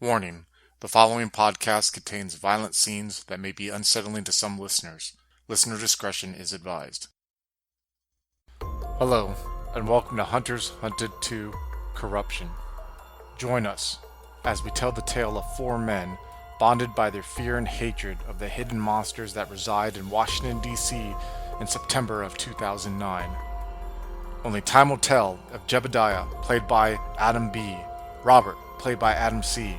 Warning: the following podcast contains violent scenes that may be unsettling to some listeners. Listener discretion is advised. Hello, and welcome to Hunters Hunted 2 Corruption. Join us as we tell the tale of four men bonded by their fear and hatred of the hidden monsters that reside in Washington, D.C. in September of 2009. Only time will tell if Jebediah, played by Adam B., Robert, played by Adam C.,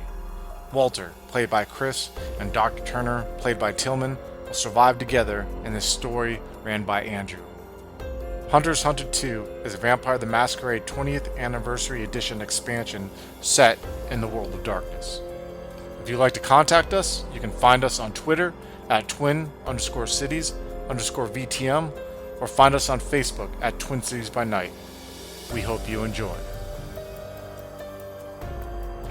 Walter, played by Chris, and Dr. Turner, played by Tillman, will survive together in this story ran by Andrew. Hunters Hunted 2 is a Vampire the Masquerade 20th Anniversary Edition expansion set in the World of Darkness. If you'd like to contact us, you can find us on Twitter at twin_cities_VTM or find us on Facebook at Twin Cities by Night. We hope you enjoy.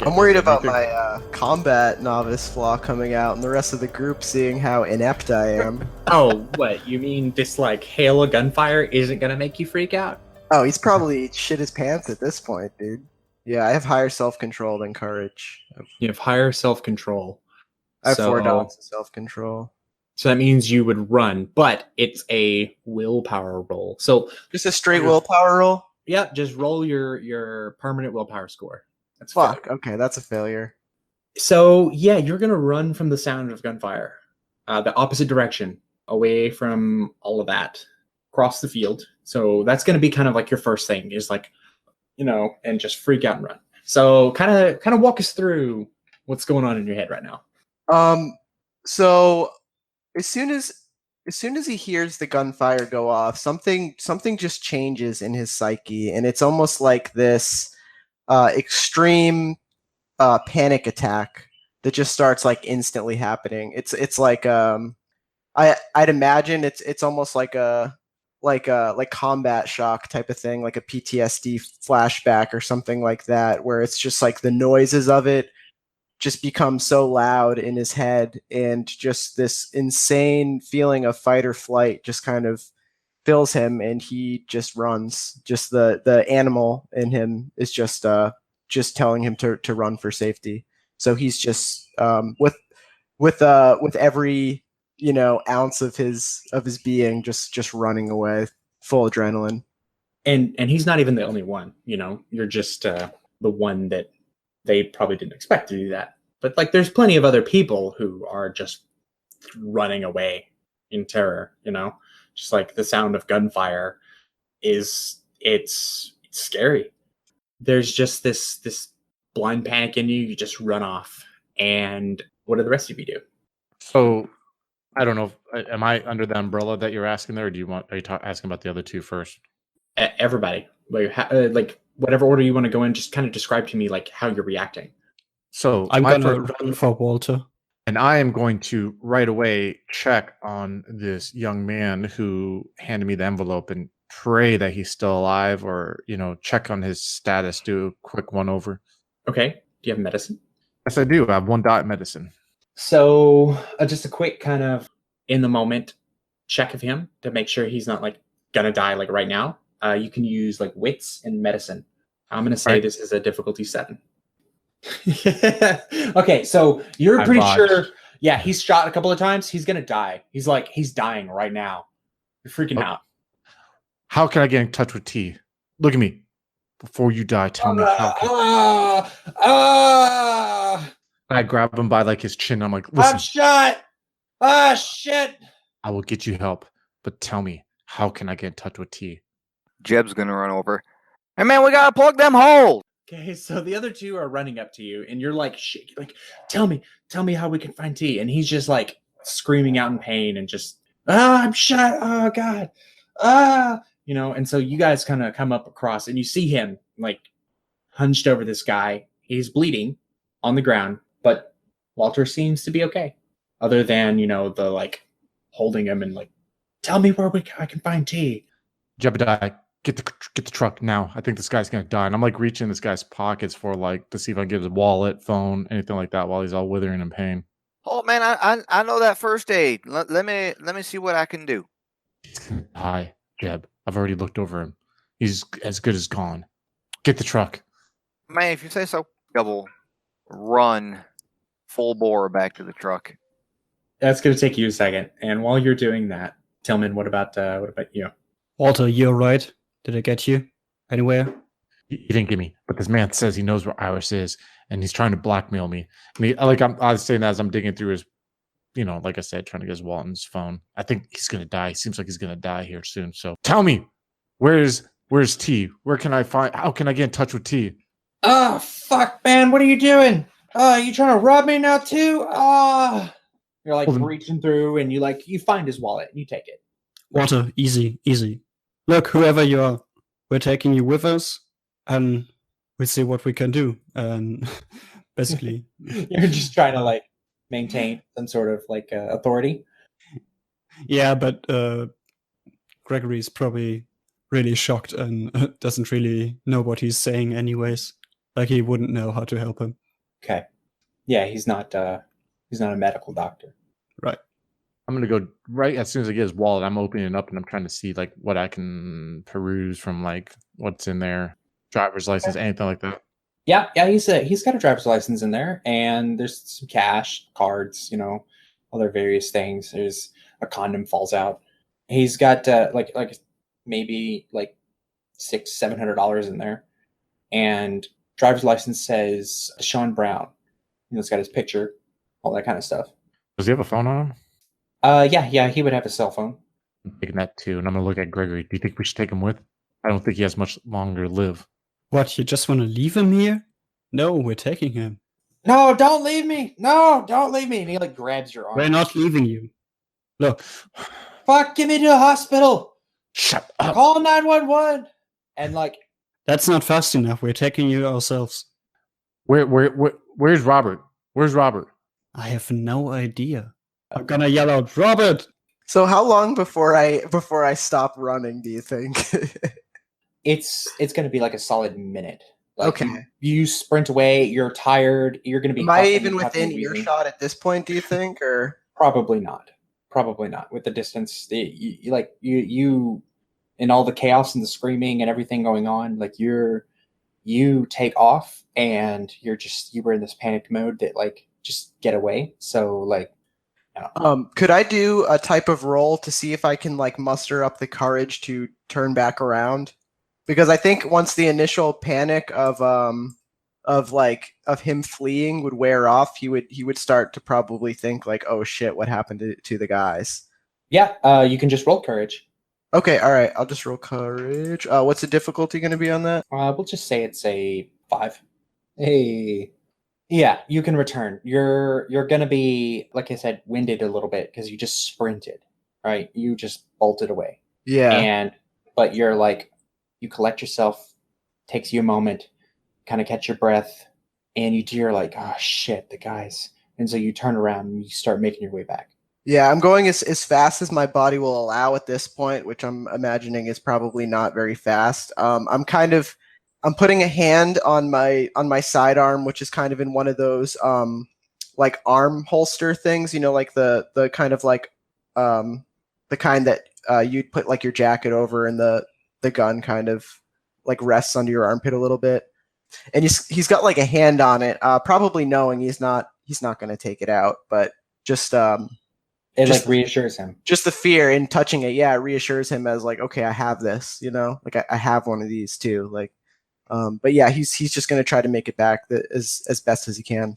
I'm worried about my combat novice flaw coming out and the rest of the group seeing how inept I am. Oh, what? You mean this, hail of gunfire isn't gonna make you freak out? Oh, he's probably shit his pants at this point, dude. Yeah, I have higher self-control than courage. You have higher self-control. I have 4 dots of self-control. So that means you would run, but it's a willpower roll. So just a straight willpower roll? Yep, just roll your permanent willpower score. That's fuck. Okay, that's a failure. So yeah, you're gonna run from the sound of gunfire, the opposite direction, away from all of that, across the field. So that's gonna be kind of like your first thing, is and just freak out and run. So kind of walk us through what's going on in your head right now. So as soon as he hears the gunfire go off, something just changes in his psyche, and it's almost like this extreme panic attack that just starts instantly happening. It's like I'd imagine it's almost like combat shock type of thing, like a PTSD flashback or something like that, where it's just the noises of it just become so loud in his head, and just this insane feeling of fight or flight just kind of fills him, and he just runs. Just the animal in him is just telling him to run for safety. So he's just with every ounce of his being just running away, full adrenaline. And he's not even the only one. You're just the one that they probably didn't expect to do that. But there's plenty of other people who are just running away in terror. Just the sound of gunfire it's scary. There's just this blind panic in you. You just run off. And what do the rest of you do? So, I don't know. Am I under the umbrella that you're asking there, or are you asking about the other two first? Everybody. Whatever order you want to go in, just kind of describe to me how you're reacting. So I'm going to run for Walter. And I am going to right away check on this young man who handed me the envelope and pray that he's still alive, or, check on his status, do a quick one over. Okay. Do you have medicine? Yes, I do. I have 1 dot medicine. So just a quick kind of in the moment check of him to make sure he's not gonna die right now. You can use wits and medicine. I'm gonna say This is a difficulty 7. Okay, so you're pretty sure. Yeah, he's shot a couple of times. He's gonna die. He's dying right now. You're freaking out. How can I get in touch with T? Look at me. Before you die, tell me how can... I grab him by his chin. I'm like, listen. I'm shot. Ah, shit. I will get you help, but tell me, how can I get in touch with T? Jeb's gonna run over. Hey man, we gotta plug them holes. Okay, so the other two are running up to you, and you're shaking, tell me how we can find T. And he's just screaming out in pain and just, I'm shot. Oh God. And so you guys kind of come up across, and you see him hunched over this guy. He's bleeding on the ground, but Walter seems to be okay, other than the holding him and tell me where I can find T. Jebediah, get the truck now. I think this guy's gonna die. And I'm reaching this guy's pockets for to see if I can get his wallet, phone, anything like that, while he's all withering in pain. Oh man, I know that first aid. Let me see what I can do. He's gonna die, Jeb. I've already looked over him. He's as good as gone. Get the truck. Man, if you say so. Double run full bore back to the truck. That's going to take you a second. And while you're doing that, Tillman, what about you? Walter, you're right. Did I get you anywhere? He didn't get me, but this man says he knows where Iris is, and he's trying to blackmail me. And I was saying that as I'm digging through his, like I said, trying to get his wallet and his phone. I think he's gonna die. He seems like he's gonna die here soon. So tell me, where's T? How can I get in touch with T? Oh, fuck, man. What are you doing? You trying to rob me now, too? You're like reaching through and you find his wallet and you take it. Walter, easy. Look, whoever you are, we're taking you with us and we see what we can do. And basically, you're just trying to maintain some sort of authority. Yeah, but Gregory is probably really shocked and doesn't really know what he's saying anyways. Like he wouldn't know how to help him. Okay. Yeah, he's not a medical doctor. Right. I'm gonna go right as soon as I get his wallet. I'm opening it up and I'm trying to see what I can peruse from what's in there, driver's license, anything like that. Yeah. He's got a driver's license in there, and there's some cash, cards, other various things. There's a condom falls out. He's got maybe $600-700 in there, and driver's license says Sean Brown. It's got his picture, all that kind of stuff. Does he have a phone on him? Yeah, he would have a cell phone. I'm taking that too, and I'm gonna look at Gregory. Do you think we should take him with? I don't think he has much longer to live. What, you just want to leave him here? No, we're taking him. No, don't leave me. No, don't leave me. And he grabs your arm. We're not leaving you. Look. Fuck, get me to the hospital. Shut up. Call 911. And that's not fast enough. We're taking you ourselves. Where's Robert? Where's Robert? I have no idea. I'm gonna yell out, Robert! So how long before I stop running, do you think? It's going to be a solid minute. Okay. You sprint away, you're tired, you're going to be... Am I even within earshot at this point, do you think? Or Probably not. With the distance. You in all the chaos and the screaming and everything going on, you take off and you were in this panicked mode that just get away. So could I do a type of roll to see if I can muster up the courage to turn back around? Because I think once the initial panic of him fleeing would wear off, he would start to probably think oh shit, what happened to the guys? Yeah, you can just roll courage. Okay, all right, I'll just roll courage. What's the difficulty going to be on that? We'll just say it's a 5. Hey. Yeah, you can return. You're going to be, like I said, winded a little bit because you just sprinted, right? You just bolted away. Yeah. But you're you collect yourself, takes you a moment, kind of catch your breath, and you're oh shit, the guys. And so you turn around and you start making your way back. Yeah, I'm going as fast as my body will allow at this point, which I'm imagining is probably not very fast. I'm putting a hand on my sidearm, which is kind of in one of those arm holster things, the kind of the kind that you'd put your jacket over, and the gun kind of rests under your armpit a little bit. And he's got a hand on it, probably knowing he's not going to take it out, but just it reassures him. Just the fear in touching it, yeah, it reassures him as okay, I have this, I have one of these too, but yeah, he's just going to try to make it back as best as he can.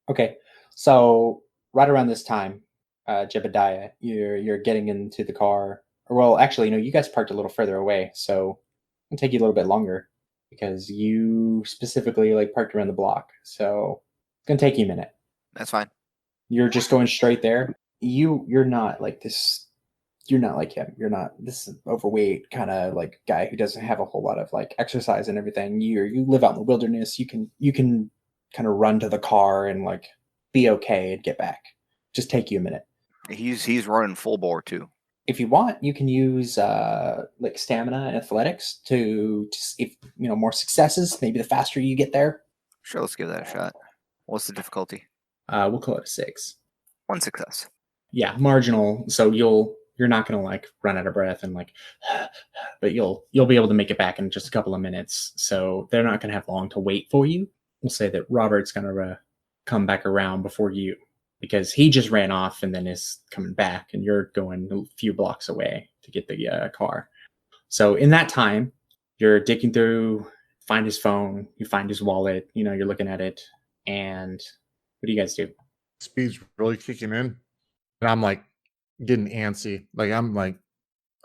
Okay, so right around this time, Jebediah, you're getting into the car. Well, actually, you guys parked a little further away, so it'll take you a little bit longer because you specifically parked around the block. So it's gonna take you a minute. That's fine. You're just going straight there. You're not this. You're not like him. You're not this overweight kind of guy who doesn't have a whole lot of exercise and everything. You live out in the wilderness. You can kind of run to the car and be okay and get back. Just take you a minute. He's running full bore too. If you want, you can use stamina and athletics to if more successes. Maybe the faster you get there. Sure, let's give that a shot. What's the difficulty? We'll call it a 6. 1 success. Yeah, marginal. So you're not gonna run out of breath and but you'll be able to make it back in just a couple of minutes. So they're not gonna have long to wait for you. We'll say that Robert's gonna come back around before you, because he just ran off and then is coming back, and you're going a few blocks away to get the car. So in that time, you're digging through, find his phone, you find his wallet, you're looking at it, and what do you guys do? Speed's really kicking in, and I'm like getting antsy. Like I'm like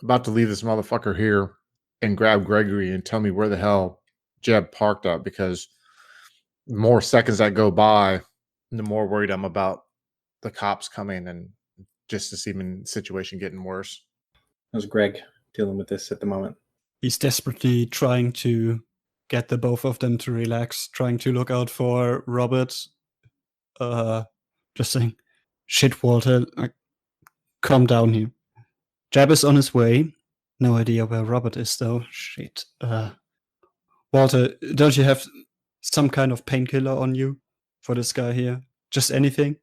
about to leave this motherfucker here and grab Gregory and tell me where the hell Jeb parked up, because the more seconds that go by, the more worried I'm about the cops coming and just this even situation getting worse. How's Greg dealing with this at the moment? He's desperately trying to get the both of them to relax, trying to look out for Robert. Just saying, shit, Walter, calm down here. Jeb is on his way. No idea where Robert is, though. Shit. Walter, don't you have some kind of painkiller on you for this guy here? Just anything?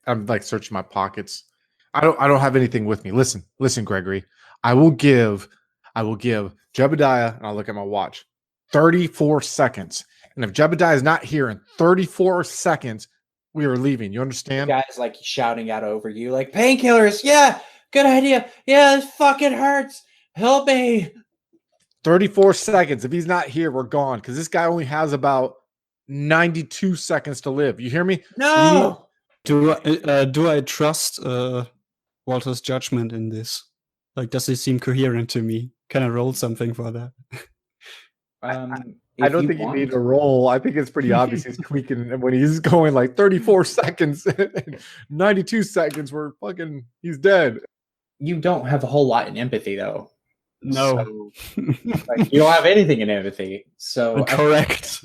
I'm like searching my pockets. I don't have anything with me. Listen, Gregory. I will give Jebediah, and I'll look at my watch, 34 seconds. And if Jebediah is not here in 34 seconds, we are leaving. You understand? The guy's like shouting out over you, like, painkillers, yeah, good idea. Yeah, this fucking hurts. Help me. 34 seconds. If he's not here, we're gone. Because this guy only has about 92 seconds to live. You hear me? No. Do I trust Walter's judgment in this? Like, does he seem coherent to me? Can I roll something for that? I don't think you need to roll. I think it's pretty obvious he's tweaking when he's going like 34 seconds, 92 seconds. He's dead. You don't have a whole lot in empathy, though. No. So, like, you don't have anything in empathy. So correct.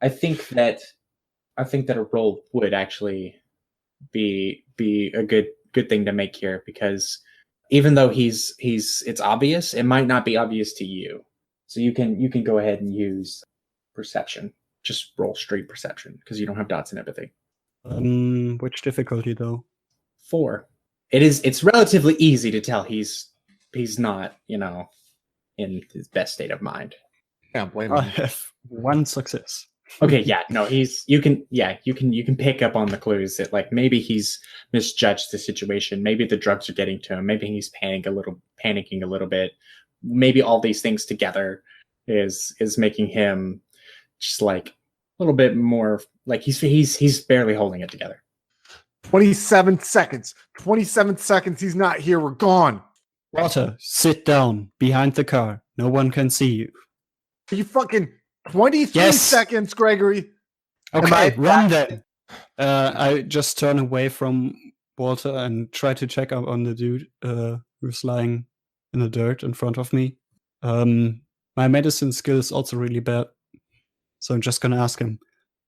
I think that a roll would actually be a good thing to make here, because even though it's obvious, it might not be obvious to you. So you can go ahead and use perception. Just roll straight perception, because you don't have dots in empathy. Which difficulty though? 4. It's relatively easy to tell he's not, in his best state of mind. Can't blame I him. have 1 success. Okay, yeah, no, you can pick up on the clues that, like, maybe he's misjudged the situation. Maybe the drugs are getting to him. Maybe he's panicking a little bit. Maybe all these things together is making him just like a little bit more like he's barely holding it together. 27 seconds. 27 seconds. He's not here. We're gone. Walter, sit down behind the car. No one can see you. Are you fucking 23 seconds, Gregory? Okay, run then. I just turn away from Walter and try to check up on the dude who's lying in the dirt in front of me. My medicine skill is also really bad, so I'm just gonna ask him,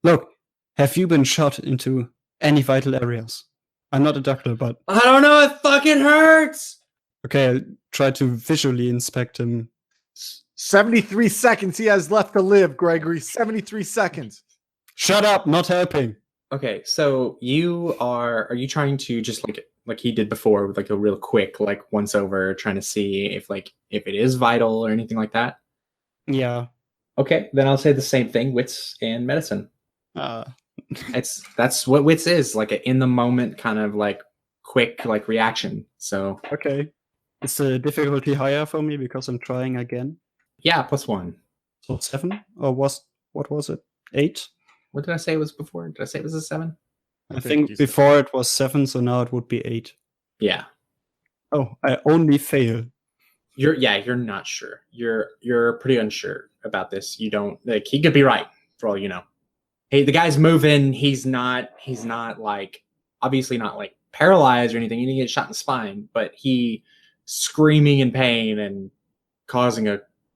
look, have you been shot into any vital areas? I'm not a doctor, but I don't know, it fucking hurts. Okay, I try to visually inspect him. 73 seconds he has left to live, Gregory. 73 seconds. Shut up, not helping. Okay, so are you trying to just like he did before, with like a real quick like once over, trying to see if it is vital or anything like that? Yeah. Okay, then I'll say the same thing, wits and medicine. That's what wits is, like an in the moment kind of like quick like reaction. So okay, is the difficulty higher for me because I'm trying again? Yeah, +1. So 7, or what was it? 8? What did I say it was before? Did I say it was a 7? I think before it was 7, so now it would be 8. Yeah. Oh, I only fail. You're not sure. You're pretty unsure about this. You don't like, he could be right for all you know. Hey, the guy's moving. He's not like, obviously not like paralyzed or anything. He didn't get shot in the spine, but he screaming in pain and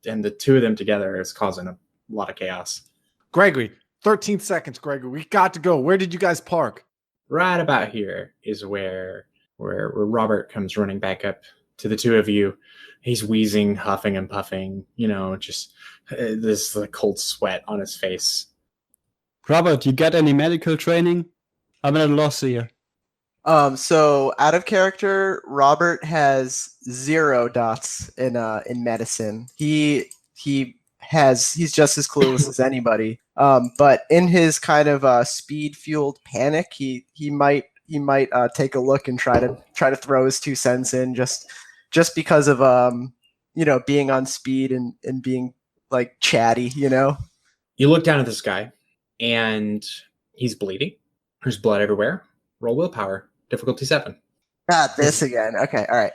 and the two of them together is causing a lot of chaos. Gregory, 13 seconds, Gregory. We got to go. Where did you guys park? Right about here is where Robert comes running back up to the two of you. He's wheezing, huffing and puffing, just this cold sweat on his face. Robert, you got any medical training? I'm at a loss here. So out of character, Robert has 0 dots in medicine. He he's just as clueless as anybody. But in his kind of speed fueled panic, he might take a look and try to throw his 2 cents in just because of being on speed and being like chatty, You look down at this guy, and he's bleeding. There's blood everywhere. Roll willpower. Difficulty 7. Not this again. Okay, all right.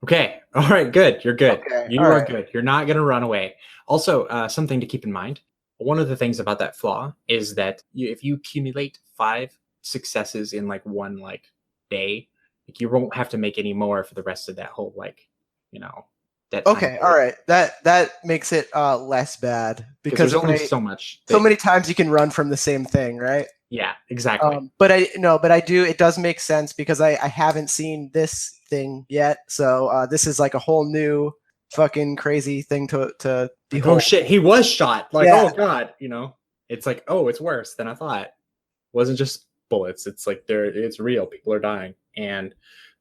Okay. All right. Good. You're good. Okay, You all are right. good. You're not going to run away. Also, something to keep in mind. One of the things about that flaw is that if you accumulate 5 successes in like one like day, like you won't have to make any more for the rest of that whole that time Okay, period. all right. That makes it less bad because there's only so much. so many times you can run from the same thing, right? Yeah, exactly. But I do. It does make sense because I haven't seen this thing yet. So this is like a whole new fucking crazy thing to behold. Oh shit, he was shot. Like, Yeah. oh god, it's like, oh, it's worse than I thought. It wasn't just bullets. It's like it's real. People are dying. And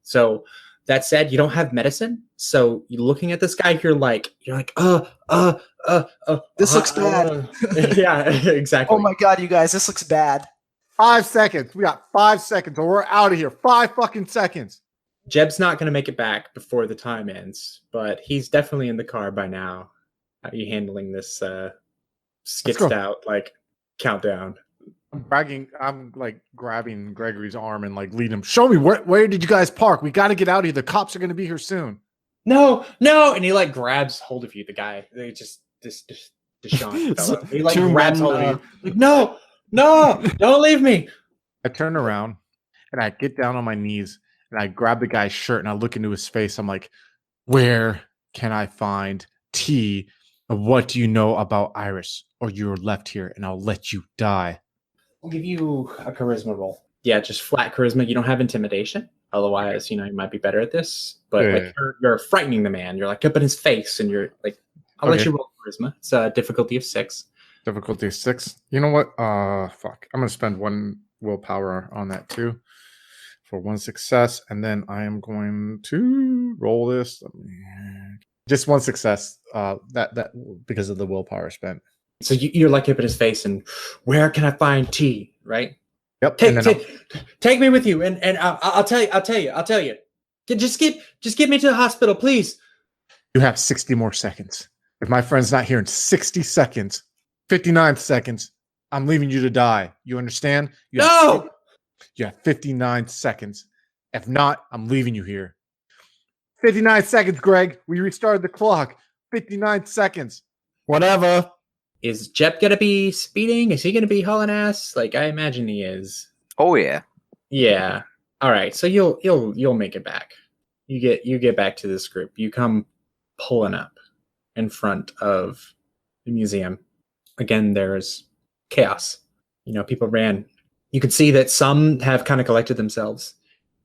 so that said, you don't have medicine. So you're looking at this guy, you're like, This looks bad. Yeah, exactly. Oh my god, you guys, this looks bad. 5 seconds. We got 5 seconds or we're out of here. 5 fucking seconds. Jeb's not going to make it back before the time ends, but he's definitely in the car by now. How are you handling this skitched out like countdown? I'm like grabbing Gregory's arm and like leading him. Show me where did you guys park? We got to get out of here. The cops are going to be here soon. No, and he like grabs hold of you. The guy, they just Deshaun fella. He like grabs hold of you. Like, no, don't leave me. I turn around and I get down on my knees and I grab the guy's shirt and I look into his face. I'm like, where can I find tea? And what do you know about Iris? Or you're left here and I'll let you die. I'll give you a charisma roll. Yeah, just flat charisma. You don't have intimidation. Otherwise, you might be better at this. But like you're frightening the man. You're like up in his face and you're like, I'll let you roll charisma. It's a difficulty of 6. Difficulty of 6. You know what? Fuck. I'm going to spend 1 willpower on that too for 1 success. And then I am going to roll this. Just 1 success. That because of the willpower spent. So you're like up in his face and where can I find tea? Right? Yep. Take me with you, and I'll tell you. Just get me to the hospital, please. You have 60 more seconds. If my friend's not here in 60 seconds, 59 seconds, I'm leaving you to die. You understand? You have 59 seconds. If not, I'm leaving you here. 59 seconds, Greg. We restarted the clock. 59 seconds. Whatever. Is Jep gonna be speeding? Is he gonna be hauling ass? Like I imagine he is. Oh yeah. Yeah. All right. So you'll make it back. You get back to this group. You come pulling up in front of the museum. Again, there's chaos. People ran. You can see that some have kind of collected themselves.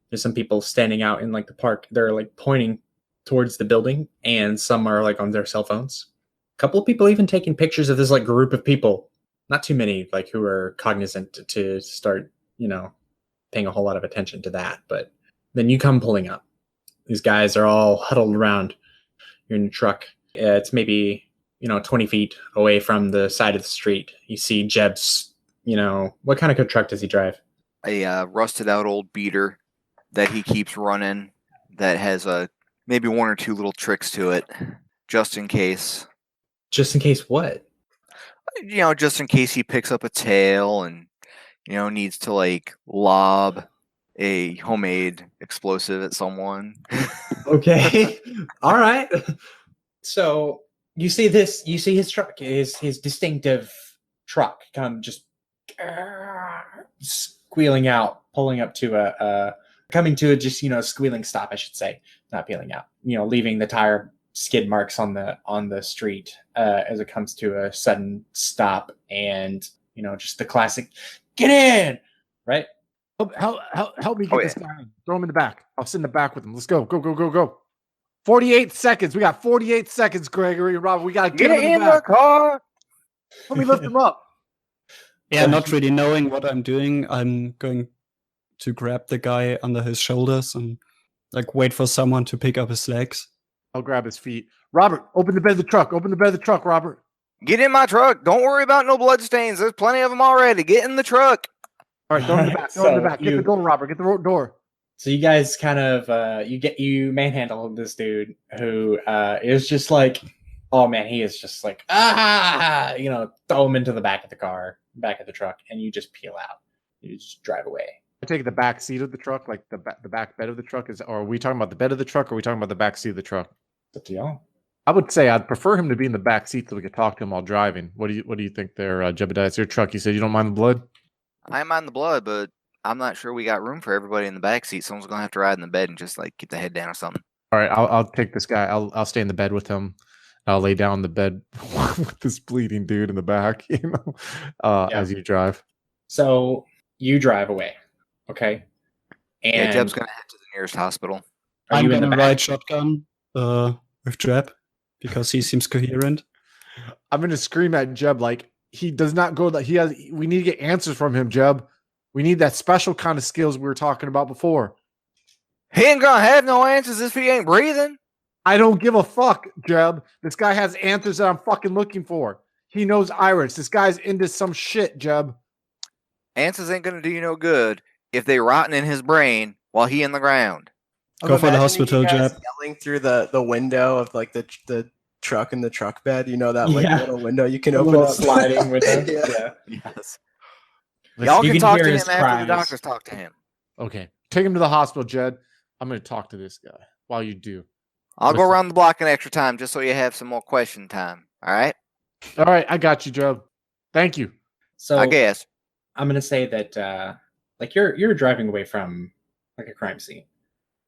There's some people standing out in like the park. They're like pointing towards the building, and some are like on their cell phones. A couple of people even taking pictures of this like group of people. Not too many like who are cognizant to start, paying a whole lot of attention to that. But then you come pulling up. These guys are all huddled around. You're in a truck. It's maybe, 20 feet away from the side of the street. You see Jeb's, what kind of truck does he drive? A rusted out old beater that he keeps running that has maybe 1 or 2 little tricks to it, just in case. Just in case what? Just in case he picks up a tail and, needs to like lob a homemade explosive at someone. Okay. All right. So you see his truck, his distinctive truck come just squealing out, pulling up to coming to a squealing stop, I should say, not peeling out, leaving the tire skid marks on the street as it comes to a sudden stop, and just the classic get in, right? Help me get this guy in. Throw him in the back. I'll sit in the back with him. Let's go. Go. 48 seconds. We got 48 seconds, Gregory and Robert. We got to get him in the car. Let me lift him up. Yeah, not really knowing what I'm doing, I'm going to grab the guy under his shoulders and like wait for someone to pick up his legs. I'll grab his feet. Robert, open the bed of the truck. Open the bed of the truck, Robert. Get in my truck. Don't worry about no bloodstains. There's plenty of them already. Get in the truck. All right, go in the back. Go in the back. Get the door, Robert. Get the door. So you guys kind of you manhandle this dude who is just like, oh man, he is just like throw him into the back of the car, back of the truck, and you just peel out. You just drive away. I take the back seat of the truck, like the back bed of the truck is. Or are we talking about the bed of the truck, or are we talking about the back seat of the truck? It's up to y'all. I would say I'd prefer him to be in the back seat so we could talk to him while driving. What do you think there, Jebediah? It's your truck. You said you don't mind the blood. I mind the blood, but I'm not sure we got room for everybody in the back seat. Someone's gonna have to ride in the bed and just like keep the head down or something. All right, I'll take this guy. I'll stay in the bed with him. I'll lay down in the bed with this bleeding dude in the back, as you drive. So you drive away, okay? And Yeah, Jeb's gonna head to the nearest hospital. are I'm you in the gonna back? ride shotgun with Jeb because he seems coherent. I'm gonna scream at Jeb like he does not go that he has. We need to get answers from him, Jeb. We need that special kind of skills we were talking about before. He ain't gonna have no answers if he ain't breathing. I don't give a fuck, Jeb. This guy has answers that I'm fucking looking for. He knows Iris. This guy's into some shit, Jeb. Answers ain't gonna do you no good if they rotten in his brain while he in the ground. I'm Go for the imagining hospital, you guys Jeb. Yelling through the window of like the truck and the truck bed. You know that like Yeah. little window you can A open little up. sliding window. Yeah. Yeah. Yes. Listen, Y'all you can can talk hear to him his after cries. the doctors talk to him. Okay, take him to the hospital, Jed. I'm gonna talk to this guy while you do. I'll go Listen. around the block in extra time just so you have some more question time. All right? All right, I got you, Jeb. Thank you. So I guess. I'm gonna say that like you're driving away from like a crime scene,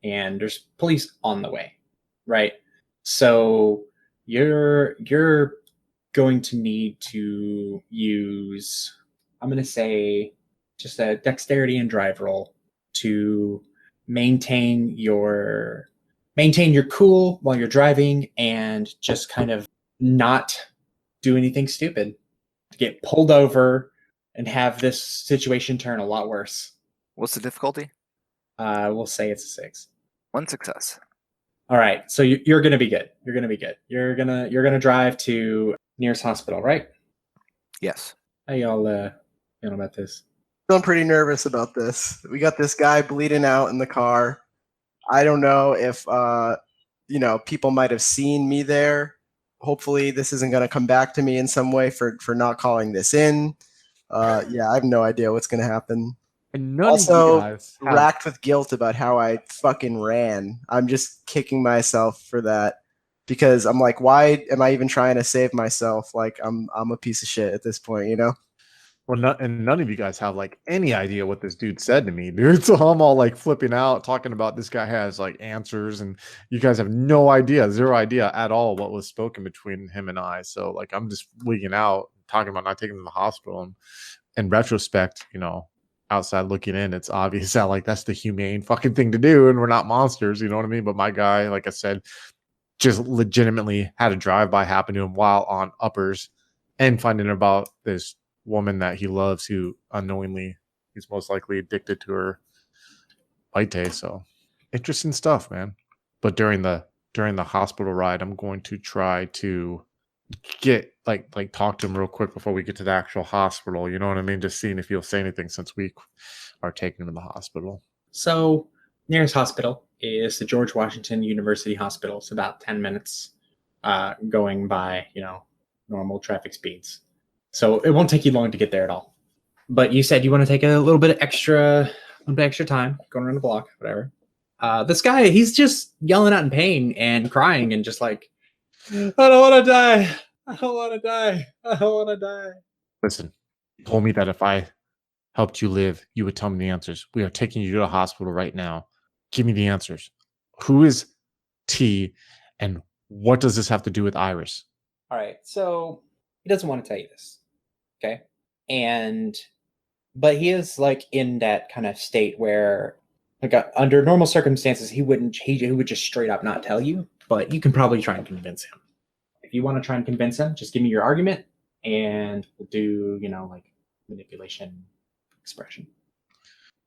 and there's police on the way, right? So you're going to need to use, I'm gonna say, just a dexterity and drive roll to maintain your cool while you're driving and just kind of not do anything stupid, get pulled over and have this situation turn a lot worse. What's the difficulty? We'll say it's a 6. 1 success. All right, so you're gonna be good. You're gonna be good. You're gonna drive to nearest hospital, right? Yes. How y'all feeling about this? I'm pretty nervous about this. We got this guy bleeding out in the car. I don't know if people might have seen me there. Hopefully this isn't going to come back to me in some way for not calling this in. I have no idea what's going to happen. And none Also, of you guys have- racked with guilt about how I fucking ran. I'm just kicking myself for that because I'm like, why am I even trying to save myself? Like I'm a piece of shit at this point, you know? Well, and none of you guys have like any idea what this dude said to me, dude. So I'm all like flipping out, talking about this guy has like answers, and you guys have no idea, zero idea at all what was spoken between him and I. So like I'm just wigging out, talking about not taking him to the hospital. And in retrospect, outside looking in, it's obvious that like that's the humane fucking thing to do, and we're not monsters, you know what I mean? But my guy, like I said, just legitimately had a drive-by happen to him while on uppers, and finding about this woman that he loves who unknowingly he's most likely addicted to her latte. So interesting stuff, man. But during the hospital ride, I'm going to try to get like talk to him real quick before we get to the actual hospital, you know what I mean? Just seeing if he'll say anything since we are taking him to the hospital. So nearest hospital is the George Washington University Hospital. It's about 10 minutes going by, normal traffic speeds. So it won't take you long to get there at all. But you said you want to take a little bit extra time going around the block, whatever. This guy, he's just yelling out in pain and crying and just like, I don't want to die. I don't want to die. I don't want to die. Listen, you told me that if I helped you live, you would tell me the answers. We are taking you to the hospital right now. Give me the answers. Who is T, and what does this have to do with Iris? All right. So he doesn't want to tell you this. Okay. But he is like in that kind of state where like under normal circumstances, he would just straight up not tell you, but you can probably try and convince him. If you want to try and convince him, just give me your argument and we'll do, like manipulation expression.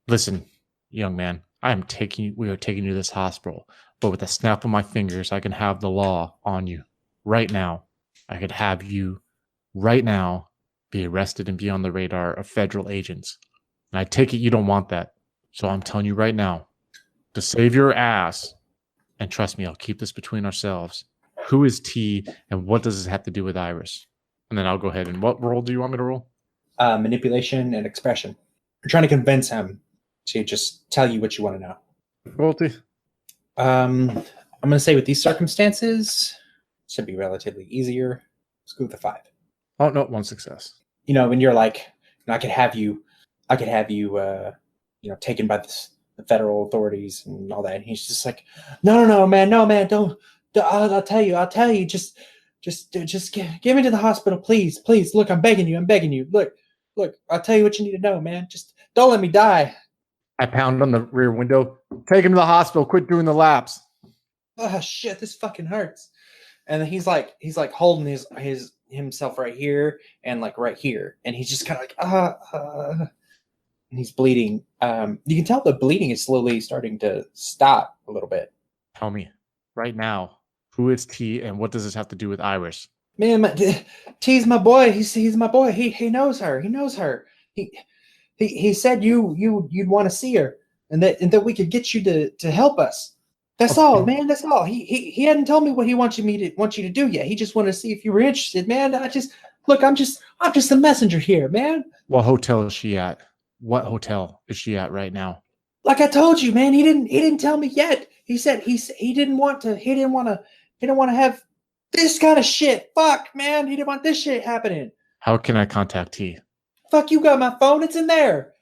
Listen, young man, We are taking you to this hospital, but with a snap of my fingers, I can have the law on you right now. I could have you right now be arrested and be on the radar of federal agents. And I take it you don't want that. So I'm telling you right now, to save your ass, and trust me, I'll keep this between ourselves. Who is T and what does this have to do with Iris? And then I'll go ahead and what role do you want me to roll? Manipulation and expression. You're trying to convince him to just tell you what you want to know. Royalty. I'm going to say with these circumstances, should be relatively easier. Let's go with a 5. Oh no, 1 success. You know, when you're like, I could have you, taken by the federal authorities and all that. And he's just like, no, man, don't. I'll tell you, just get me to the hospital, please. Look, I'm begging you. Look, I'll tell you what you need to know, man. Just don't let me die. I pound on the rear window. Take him to the hospital. Quit doing the laps. Oh shit, this fucking hurts. And then he's like holding his himself right here and like right here, and he's just kind of like and he's bleeding. You can tell the bleeding is slowly starting to stop a little bit. Tell me right now, who is T and what does this have to do with Iris? Man, T's my boy. He's my boy. He knows her. He said you'd want to see her, and that we could get you to help us. That's all, man. That's all. He hadn't told me what he wants you to do yet. He just wanted to see if you were interested, man. I'm just the messenger here, man. What hotel is she at? What hotel is she at right now? Like I told you, man. He didn't tell me yet. He said he didn't want to have this kind of shit. Fuck, man. He didn't want this shit happening. How can I contact T? Fuck, you got my phone. It's in there.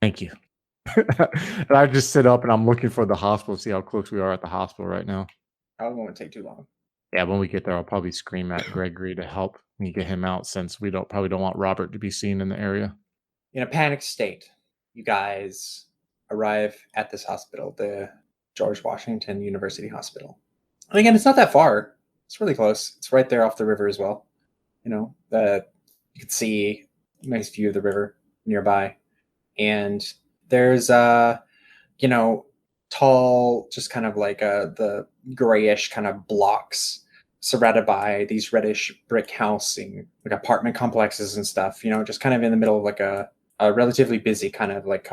Thank you. And I just sit up and I'm looking for the hospital, see how close we are at the hospital right now. That won't take too long. Yeah, when we get there, I'll probably scream at Gregory to help me get him out since we probably don't want Robert to be seen in the area. In a panicked state, you guys arrive at this hospital, the George Washington University Hospital. And again, it's not that far. It's really close. It's right there off the river as well. You know, you can see a nice view of the river nearby. And there's, tall, just kind of like the grayish kind of blocks surrounded by these reddish brick housing, like apartment complexes and stuff, just kind of in the middle of like a relatively busy kind of like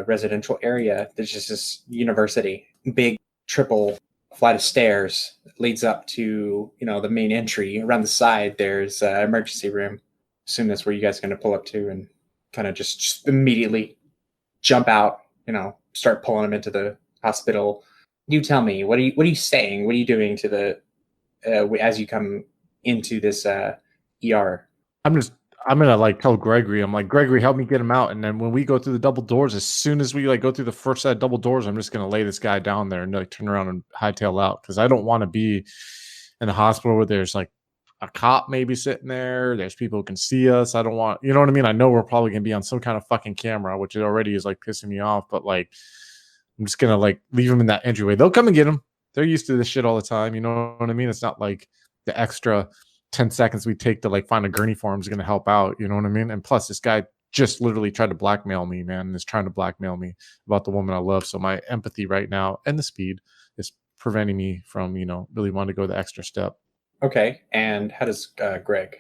residential area. There's just this university, big triple flight of stairs that leads up to, the main entry. Around the side, there's an emergency room. Assume that's where you guys are going to pull up to and kind of just immediately jump out, start pulling them into the hospital. You tell me, what are you saying? What are you doing to the as you come into this ER? I'm gonna like tell Gregory. I'm like, Gregory, help me get him out. And then when we go through the double doors, as soon as we like go through the first set of double doors, I'm just gonna lay this guy down there and like turn around and hightail out because I don't want to be in the hospital where there's like a cop maybe sitting there. There's people who can see us. I don't want, you know what I mean? I know we're probably gonna be on some kind of fucking camera, which it already is like pissing me off. But like, I'm just gonna like leave him in that entryway. They'll come and get him. They're used to this shit all the time. You know what I mean? It's not like the extra 10 seconds we take to like find a gurney for him is going to help out. You know what I mean? And plus this guy just literally tried to blackmail me, man, and is trying to blackmail me about the woman I love. So my empathy right now and the speed is preventing me from, really wanting to go the extra step. Okay. And how does Greg,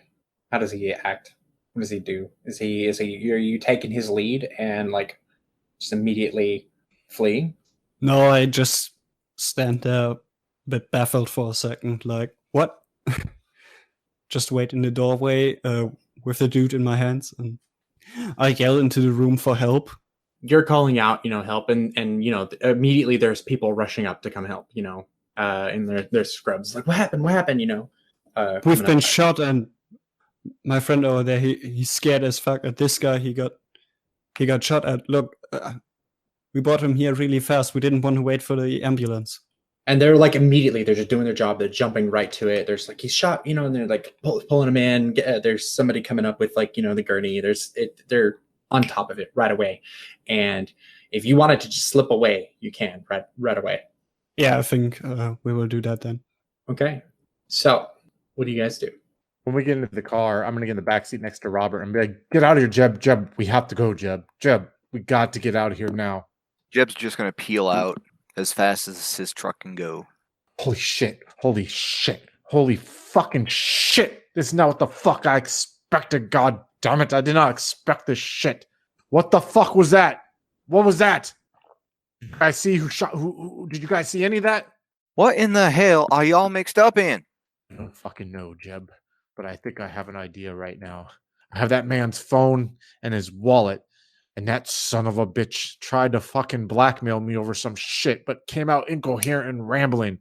how does he act? What does he do? Are you taking his lead and like just immediately fleeing? No, I just stand there a bit baffled for a second, like, what? Just wait in the doorway with the dude in my hands, and I yell into the room for help. You're calling out, help, and immediately there's people rushing up to come help, in their scrubs. Like, what happened? We've been shot, and my friend over there, he's scared as fuck at this guy. He got shot at. Look, we brought him here really fast. We didn't want to wait for the ambulance. And they're like immediately, they're just doing their job. They're jumping right to it. There's like, he's shot, and they're like pulling him in. There's somebody coming up with like, the gurney. They're on top of it right away. And if you wanted to just slip away, you can right away. Yeah, I think we will do that then. Okay. So what do you guys do? When we get into the car, I'm going to get in the backseat next to Robert and be like, get out of here, Jeb. We have to go, Jeb. We got to get out of here now. Jeb's just gonna peel out as fast as his truck can go. Holy shit. Holy shit. Holy fucking shit. This is not what the fuck I expected. God damn it. I did not expect this shit. What the fuck was that? What was that? Did you guys see who shot? Who did you guys see any of that? What in the hell are y'all mixed up in? I don't fucking know, Jeb, but I think I have an idea right now. I have that man's phone and his wallet, and that son of a bitch tried to fucking blackmail me over some shit, but came out incoherent and rambling.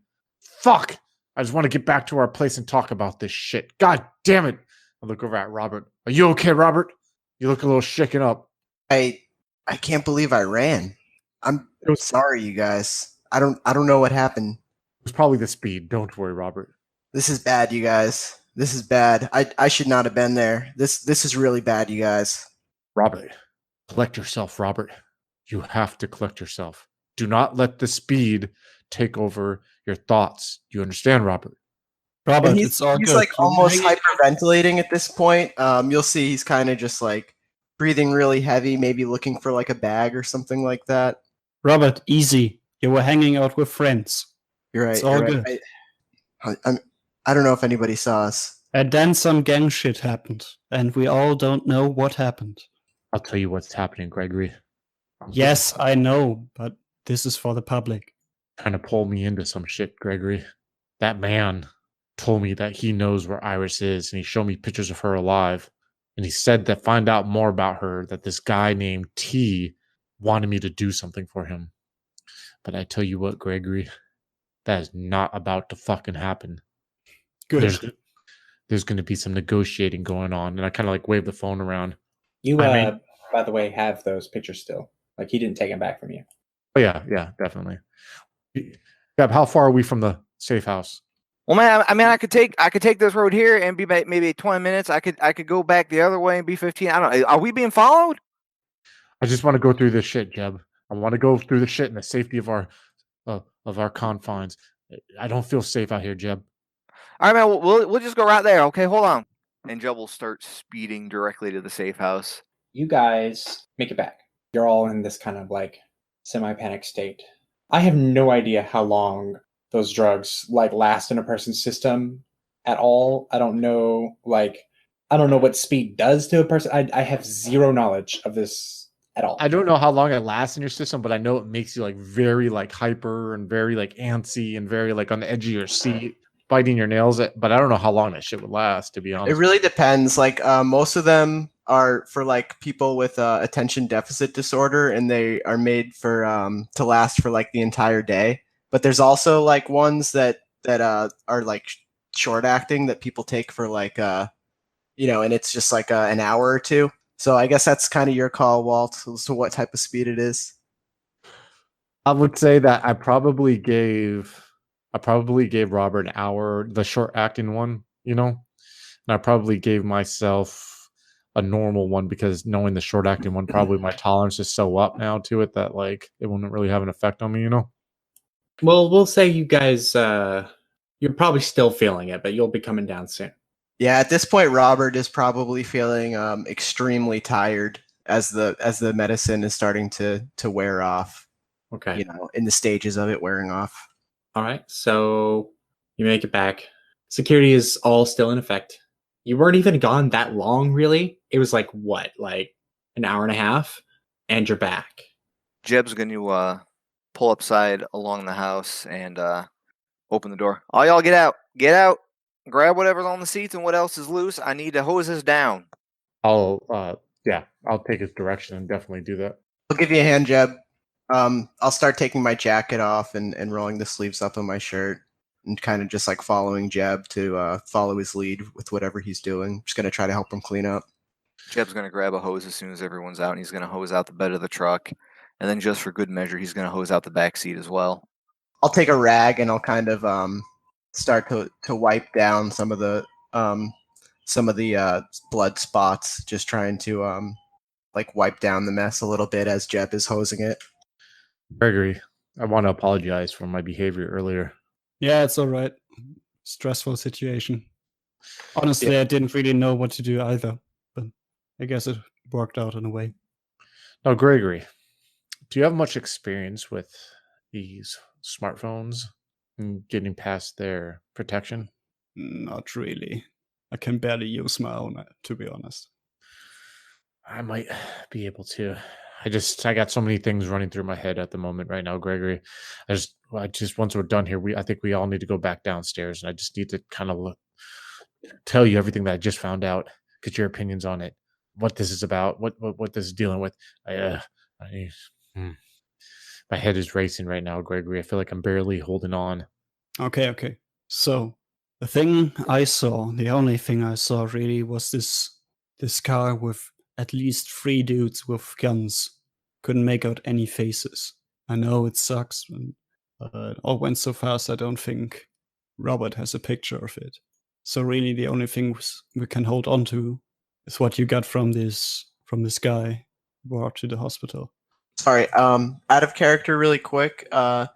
Fuck! I just want to get back to our place and talk about this shit. God damn it! I look over at Robert. Are you okay, Robert? You look a little shaken up. I can't believe I ran. I'm sorry, you guys. I don't know what happened. It was probably the speed. Don't worry, Robert. This is bad, you guys. This is bad. I should not have been there. This is really bad, you guys. Robert, collect yourself, Robert. You have to collect yourself. Do not let the speed take over your thoughts. You understand, Robert? Robert, And it's all he's good. like almost hyperventilating at this point. You'll see he's kind of just like breathing really heavy, maybe looking for like a bag or something like that. Robert, easy. You were hanging out with friends. You're right. It's all you're right. I don't know if anybody saw us. And then some gang shit happened, and we all don't know what happened. I'll tell you what's happening, Gregory. Yes, I know, but this is for the public. Trying to pull me into some shit, Gregory. That man told me that he knows where Iris is, and he showed me pictures of her alive. And he said to find out more about her, that this guy named T wanted me to do something for him. But I tell you what, Gregory, that is not about to fucking happen. Good. There's going to be some negotiating going on. And I kind of like wave the phone around. You, by the way, have those pictures still. Like, he didn't take them back from you. Oh, yeah, definitely. Gab, how far are we from the safe house? Well, man, I mean, I could take this road here and be maybe 20 minutes. I could go back the other way and be 15. I don't know. Are we being followed? I just want to go through this shit, Jeb. I want to go through the shit in the safety of our confines. I don't feel safe out here, Jeb. All right, man. We'll just go right there. Okay, hold on. And Jeb will start speeding directly to the safe house. You guys make it back. You're all in this kind of like semi-panic state. I have no idea how long those drugs like last in a person's system at all. I don't know what speed does to a person. I have zero knowledge of this at all. I don't know how long it lasts in your system, but I know it makes you like very like hyper and very like antsy and very like on the edge of your seat, biting your nails. But I don't know how long that shit would last, to be honest. It really depends. Like most of them are for like people with attention deficit disorder, and they are made for to last for like the entire day. But there's also like ones that are like short acting that people take for like and it's just like an hour or two. So I guess that's kind of your call, Walt, as to what type of speed it is. I would say that I probably gave Robert an hour, the short acting one, and I probably gave myself a normal one, because knowing the short acting one, probably my tolerance is so up now to it that like it wouldn't really have an effect on me, Well, we'll say you guys, you're probably still feeling it, but you'll be coming down soon. Yeah, at this point, Robert is probably feeling extremely tired as the medicine is starting to wear off. Okay. In the stages of it wearing off. All right. So you make it back. Security is all still in effect. You weren't even gone that long, really. It was like what, like an hour and a half, and you're back. Jeb's going to pull upside along the house and open the door. All y'all get out. Get out. Grab whatever's on the seats and what else is loose. I need to hose this down. I'll take his direction and definitely do that. I'll give you a hand, Jeb. I'll start taking my jacket off and rolling the sleeves up on my shirt and kind of just like following Jeb to follow his lead with whatever he's doing. Just going to try to help him clean up. Jeb's going to grab a hose as soon as everyone's out, and he's going to hose out the bed of the truck. And then just for good measure, he's going to hose out the back seat as well. I'll take a rag and I'll kind of start to wipe down some of the blood spots, just trying to like wipe down the mess a little bit as Jeb is hosing it. Gregory, I want to apologize for my behavior earlier. Yeah, it's all right. Stressful situation. Honestly, Yeah. I didn't really know what to do either, but I guess it worked out in a way. Now, Gregory, Do you have much experience with these smartphones and getting past their protection? Not really. I can barely use my own, to be honest. I might be able to. I got so many things running through my head at the moment right now, Gregory. I just once we're done here, I think we all need to go back downstairs, and I just need to kind of tell you everything that I just found out, get your opinions on it, what this is about, what this is dealing with. I, hmm. My head is racing right now, Gregory. I feel like I'm barely holding on. Okay. So the only thing I saw really was this car with at least 3 dudes with guns. Couldn't make out any faces. I know it sucks, and it all went so fast. I don't think Robert has a picture of it. So really, the only thing we can hold on to is what you got from this guy brought to the hospital. Sorry, out of character really quick. I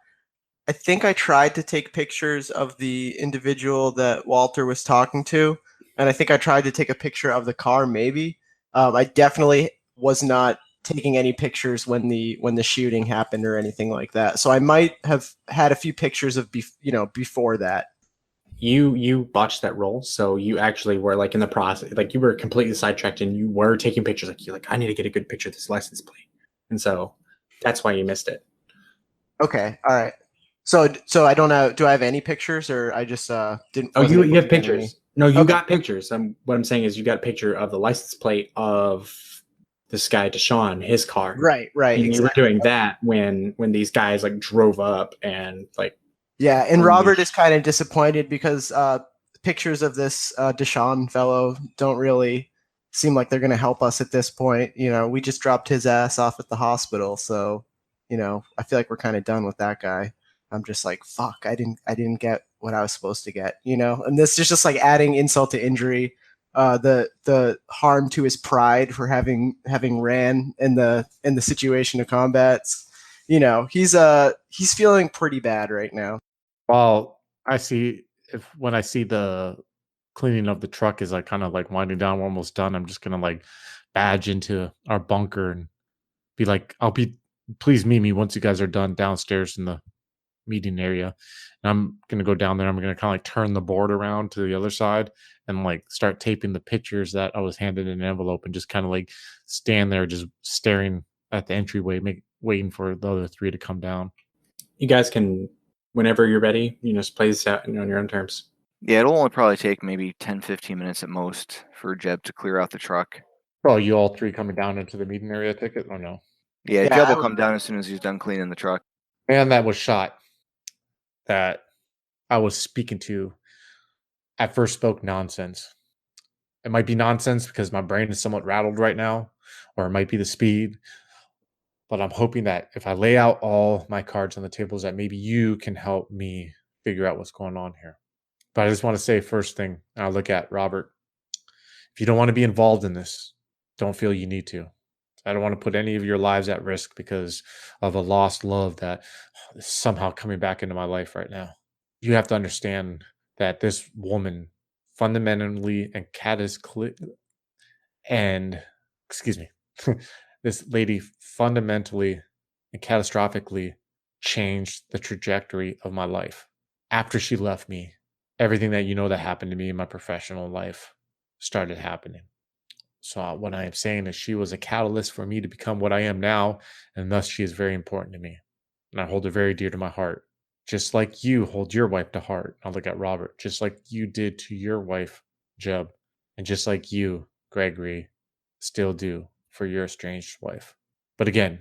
think I tried to take pictures of the individual that Walter was talking to, and I think I tried to take a picture of the car. Maybe I definitely was not taking any pictures when the shooting happened or anything like that. So I might have had a few pictures of before that. You botched that roll, so you actually were like in the process, like you were completely sidetracked, and you were taking pictures. Like you're like, I need to get a good picture of this license plate, and so that's why you missed it. Okay, all right. So I don't know. Do I have any pictures, or I just didn't? Oh, wasn't you able have to get any? pictures. No, you Okay. got pictures. What I'm saying is you got a picture of the license plate of this guy Deshaun, his car. Right. And Exactly. you were doing that when these guys like drove up and like. Yeah, and Robert is kind of disappointed because pictures of this Deshaun fellow don't really seem like they're going to help us at this point. We just dropped his ass off at the hospital, so I feel like we're kind of done with that guy. I'm just like, fuck, I didn't get what I was supposed to get, and this is just like adding insult to injury. The harm to his pride for having ran in the situation of combats. He's feeling pretty bad right now. Well, when I see the cleaning of the truck is like kind of like winding down, we're almost done. I'm just gonna like badge into our bunker and be like, please meet me once you guys are done downstairs in the meeting area. And I'm gonna go down there. I'm gonna kind of like turn the board around to the other side and like start taping the pictures that I was handed in an envelope and just kind of like stand there just staring at the entryway, waiting for the other 3 to come down. You guys can, whenever you're ready, just play this out on your own terms. Yeah, it'll only probably take maybe 10, 15 minutes at most for Jeb to clear out the truck. Oh, you all 3 coming down into the meeting area ticket or no? Yeah, Yeah, Jeb will come down as soon as he's done cleaning the truck. Man that was shot that I was speaking to at first spoke nonsense. It might be nonsense because my brain is somewhat rattled right now, or it might be the speed. But I'm hoping that if I lay out all my cards on the tables, that maybe you can help me figure out what's going on here. But I just want to say first thing, and I'll look at Robert. If you don't want to be involved in this, don't feel you need to. I don't want to put any of your lives at risk because of a lost love that is somehow coming back into my life right now. You have to understand that this woman fundamentally this lady fundamentally and catastrophically changed the trajectory of my life. After she left me, everything that that happened to me in my professional life started happening. So what I am saying is she was a catalyst for me to become what I am now, and thus she is very important to me. And I hold her very dear to my heart. Just like you hold your wife to heart. I'll look at Robert. Just like you did to your wife, Jeb. And just like you, Gregory, still do for your estranged wife. But again,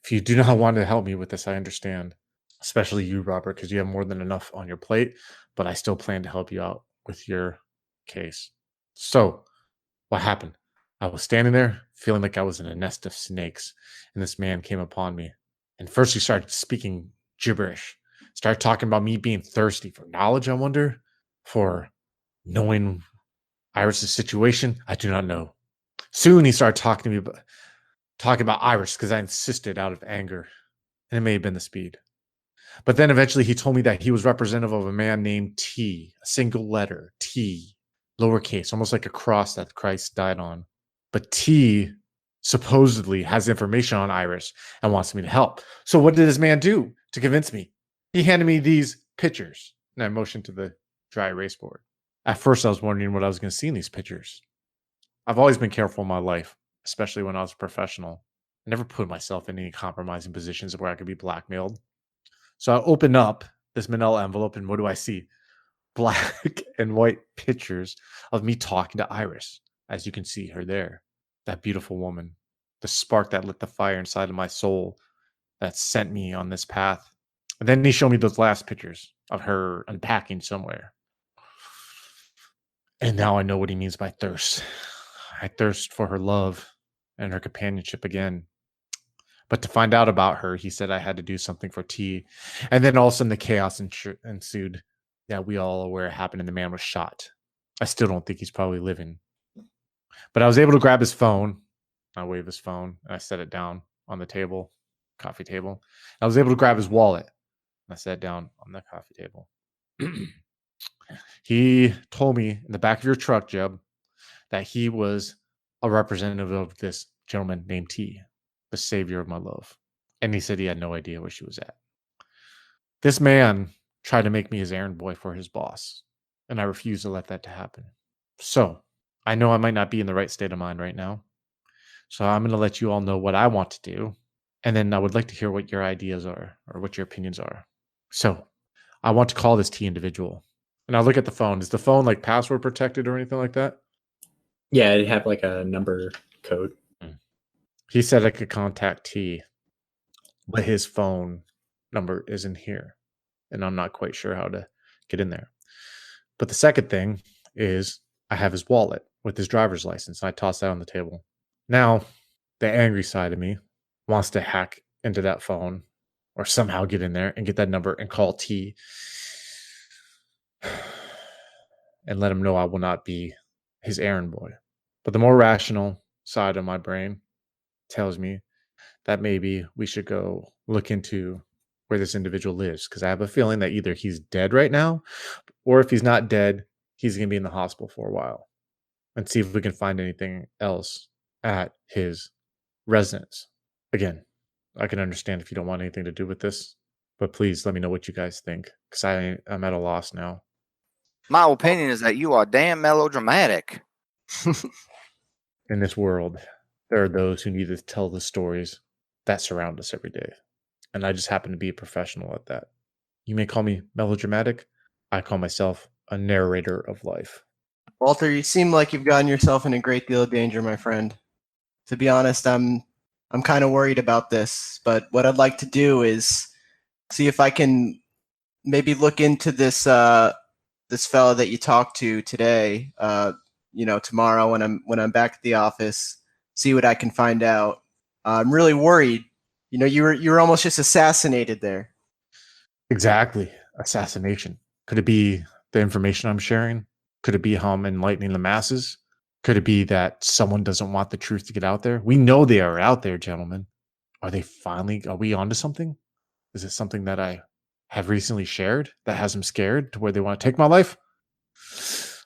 if you do not want to help me with this, I understand. Especially you, Robert, because you have more than enough on your plate. But I still plan to help you out with your case. So, what happened? I was standing there feeling like I was in a nest of snakes, and this man came upon me. And first he started speaking gibberish. Started talking about me being thirsty for knowledge, I wonder. For knowing Iris's situation, I do not know. Soon he started talking about Iris because I insisted out of anger. And it may have been the speed. But then eventually he told me that he was representative of a man named T, a single letter, T, lowercase, almost like a cross that Christ died on. But T supposedly has information on Iris and wants me to help. So what did this man do to convince me? He handed me these pictures, and I motioned to the dry erase board. At first, I was wondering what I was going to see in these pictures. I've always been careful in my life, especially when I was a professional. I never put myself in any compromising positions where I could be blackmailed. So I open up this manila envelope, and what do I see? Black and white pictures of me talking to Iris, as you can see her there. That beautiful woman, the spark that lit the fire inside of my soul that sent me on this path. And then he showed me those last pictures of her unpacking somewhere. And now I know what he means by thirst. I thirst for her love and her companionship again. But to find out about her, he said I had to do something for T. And then all of a sudden the chaos ensued that we all aware happened, and the man was shot. I still don't think he's probably living. But I was able to grab his phone. I waved his phone, and I set it down on the table, coffee table. I was able to grab his wallet, and I set it down on the coffee table. He told me in the back of your truck, Jeb, that he was a representative of this gentleman named T, the savior of my love. And he said he had no idea where she was at. This man tried to make me his errand boy for his boss, and I refused to let that to happen. So I know I might not be in the right state of mind right now. So I'm going to let you all know what I want to do. And then I would like to hear what your ideas are or what your opinions are. So I want to call this T individual. And I'll look at the phone. Is the phone like password protected or anything like that? Yeah, it'd have like a number code. He said I could contact T, but his phone number isn't here. And I'm not quite sure how to get in there. But the second thing is I have his wallet with his driver's license. I toss that on the table. Now, the angry side of me wants to hack into that phone or somehow get in there and get that number and call T and let him know I will not be his errand boy. But the more rational side of my brain tells me that maybe we should go look into where this individual lives, because I have a feeling that either he's dead right now, or if he's not dead, he's going to be in the hospital for a while, and see if we can find anything else at his residence. Again, I can understand if you don't want anything to do with this, but please let me know what you guys think, because I'm at a loss now. My opinion is that you are damn melodramatic. In this world, there are those who need to tell the stories that surround us every day. And I just happen to be a professional at that. You may call me melodramatic. I call myself a narrator of life. Walter, you seem like you've gotten yourself in a great deal of danger, my friend. To be honest, I'm kind of worried about this, but what I'd like to do is see if I can maybe look into this this fella that you talked to today. Tomorrow when I'm back at the office, see what I can find out. I'm really worried. You were almost just assassinated there. Exactly. Assassination. Could it be the information I'm sharing? Could it be how I'm enlightening the masses? Could it be that someone doesn't want the truth to get out there? We know they are out there, gentlemen. Are we onto something? Is it something that I have recently shared that has them scared to where they want to take my life?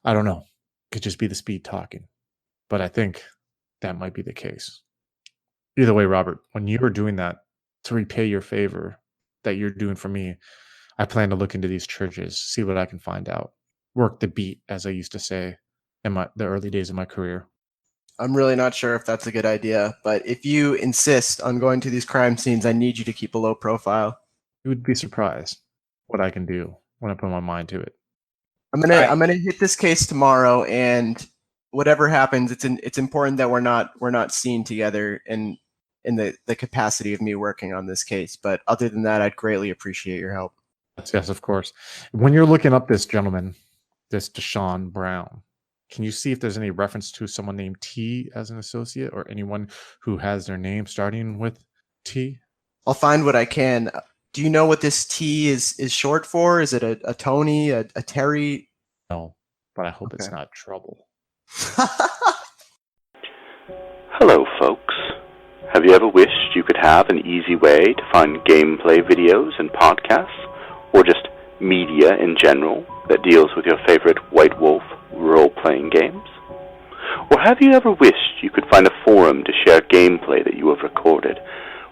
I don't know. Could just be the speed talking. But I think that might be the case. Either way, Robert, when you are doing that to repay your favor that you're doing for me, I plan to look into these churches, see what I can find out. Work the beat, as I used to say in the early days of my career. I'm really not sure if that's a good idea, but if you insist on going to these crime scenes, I need you to keep a low profile. You would be surprised what I can do when I put my mind to it. I'm gonna hit this case tomorrow, and whatever happens, it's important that we're not seen together in the capacity of me working on this case. But other than that, I'd greatly appreciate your help. Yes, of course. When you're looking up this gentleman, this Deshaun Brown, can you see if there's any reference to someone named T as an associate or anyone who has their name starting with T? I'll find what I can. Do you know what this T is short for? Is it a Tony, a Terry? No, but I hope it's not trouble. Hello, folks. Have you ever wished you could have an easy way to find gameplay videos and podcasts, or just media in general that deals with your favorite White Wolf role-playing games? Or have you ever wished you could find a forum to share gameplay that you have recorded?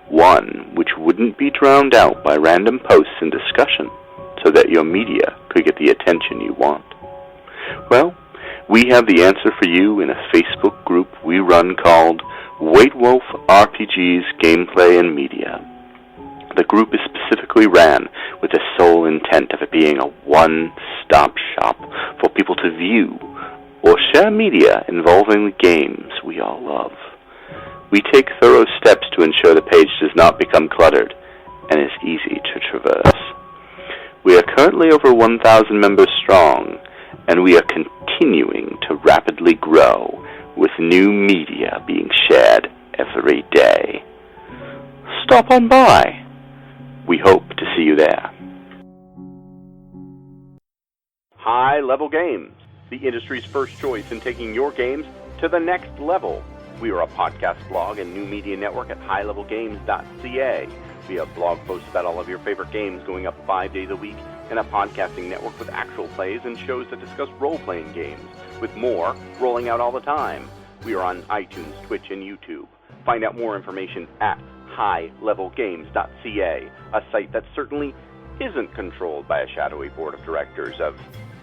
One which wouldn't be drowned out by random posts and discussion, so that your media could get the attention you want? Well, we have the answer for you in a Facebook group we run called White Wolf RPGs Gameplay and Media. The group is specifically ran with the sole intent of it being a one-stop shop for people to view or share media involving the games we all love. We take thorough steps to ensure the page does not become cluttered and is easy to traverse. We are currently over 1,000 members strong, and we are continuing to rapidly grow, with new media being shared every day. Stop on by. We hope to see you there. High Level Games, the industry's first choice in taking your games to the next level. We are a podcast blog and new media network at highlevelgames.ca. We have blog posts about all of your favorite games going up 5 days a week, and a podcasting network with actual plays and shows that discuss role-playing games, with more rolling out all the time. We are on iTunes, Twitch, and YouTube. Find out more information at highlevelgames.ca, a site that certainly isn't controlled by a shadowy board of directors of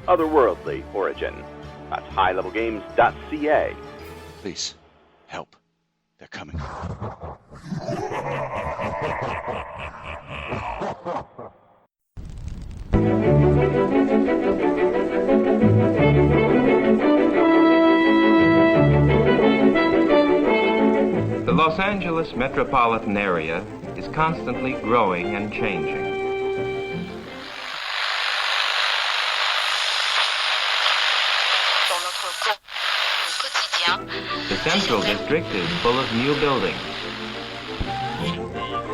otherworldly origin. That's highlevelgames.ca. Please, help. They're coming. The Los Angeles metropolitan area is constantly growing and changing. The Central District is full of new buildings.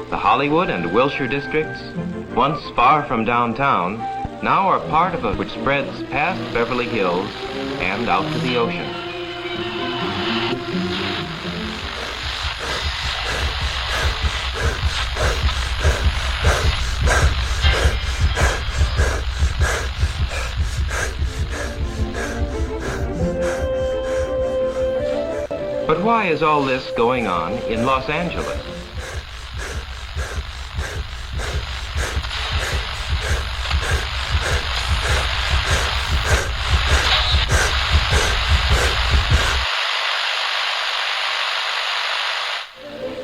The Hollywood and Wilshire districts, once far from downtown, now are part of a which spreads past Beverly Hills and out to the ocean. But why is all this going on in Los Angeles?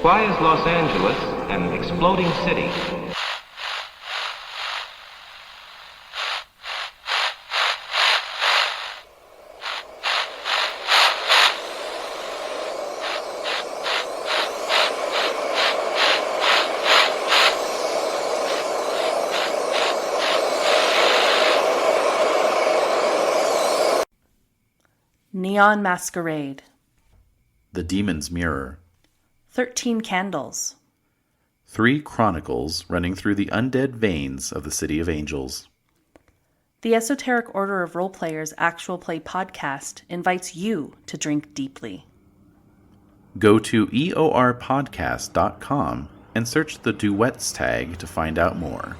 Why is Los Angeles an exploding city? Neon Masquerade. The Demon's Mirror. 13 Candles. 3 chronicles running through the undead veins of the City of Angels. The Esoteric Order of Roleplayers Actual Play podcast invites you to drink deeply. Go to eorpodcast.com and search the duets tag to find out more.